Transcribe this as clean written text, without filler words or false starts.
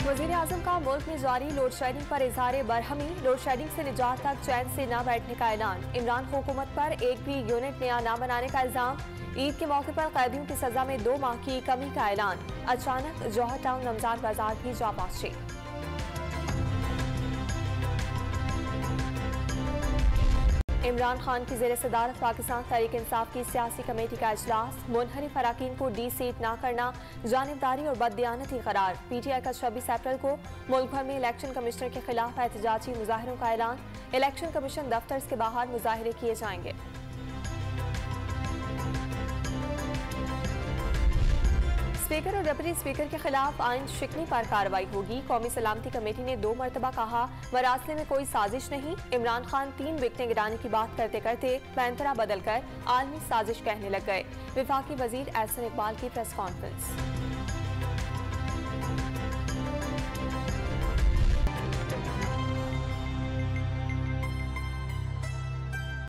वज़ीर आज़म का मुल्क में जारी लोड शेडिंग पर इजहार बरहमी। लोड शेडिंग से निजात तक चैन से न बैठने का ऐलान। इमरान हुकूमत पर एक भी यूनिट नया न बनाने का इल्जाम। ईद के मौके पर कैदियों की सजा में 2 माह की कमी का ऐलान। अचानक जौहर टाउन रमजान बाजार भी जा पहुंचे। इमरान खान की जेर सदारत पाकिस्तान तहरीक इंसाफ की सियासी कमेटी का इजलास। मुनहरिफ अराकीन को डी सीट न करना जानिबदारी और बददियानती करार। PTI का 26 अप्रैल को मुल्क भर में इलेक्शन कमिश्नर के खिलाफ एहतजाजी मुजाहरों का ऐलान। इलेक्शन कमीशन दफ्तर के बाहर मुजाहरे किए जाएंगे। स्पीकर और डिप्टी स्पीकर के खिलाफ आइन शिकनी पर कार्रवाई होगी। कौमी सलामती कमेटी ने 2 मरतबा कहा मरासले में कोई साजिश नहीं। इमरान खान 3 विकेटें गिराने की बात करते करते पैंतरा बदलकर आलमी साजिश कहने लग गए। वफाकी वजीर एहसन इकबाल की प्रेस कॉन्फ्रेंस।